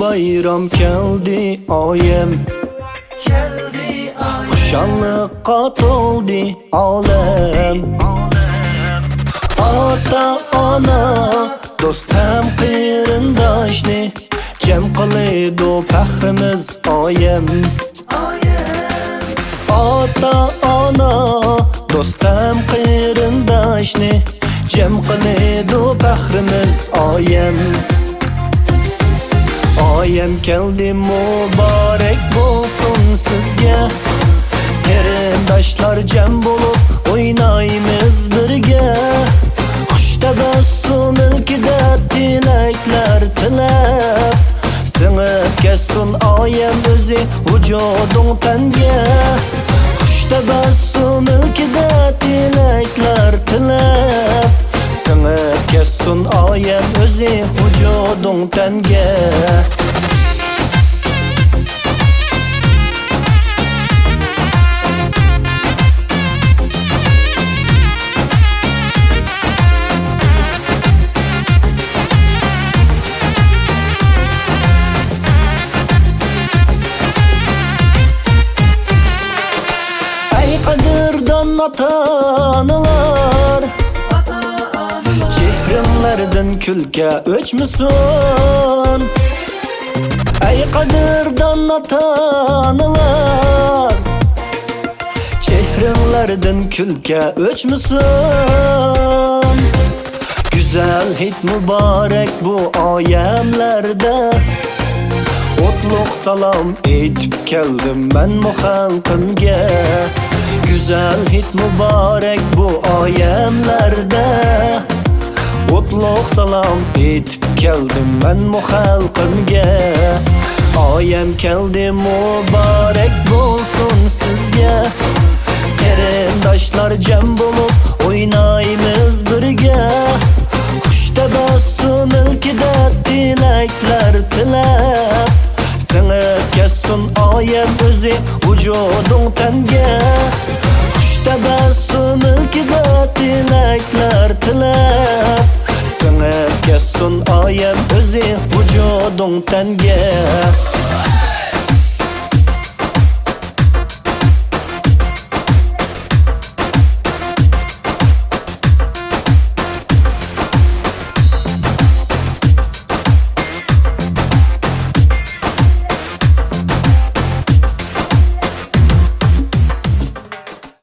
bayram keldi oyim, xushalliqqa to'ldi olam. Ota ona do'st ham qarindoshni jam qiladi faxrimiz oyim. Ota ona do'st ham qarindoshni jam qiladi faxrimiz oyim. Oyim keldi muborak bo'lsin sizga, qarindoshlar jam bo'lib o'ynaymiz birga. Xush tabassum ilkida tilaklar tilab, singib ketsin oyim o'zi vujuding tanga. Xush tabassum ilkida tilaklar tilab, singib ketsin oyim o'zi vujuding tanga. Qadrdon ota-onalar, chehringlardan kulga o'chmasin. Ay qadrdon ota-onalar, chehringlardan kulga o'chmasin. Güzel hit muborak bu oyamlarda, o'tliq salom aytib keldim men muxalqimga. Güzel hit muborak bu oyamlarda, o'tliq salom aytib keldim men muxalqimga. Oyam keldi muborak bo'lsin sizga, qarindoshlar jam bo'lib o'ynaymiz birga. Xush tabassum ilkida tilaklar tilab, singib ketsin oyim o'zi vujuding tanga. Xush tabassum ilkida tilaklar tilab, singib ketsin oyim o'zi vujuding tanga.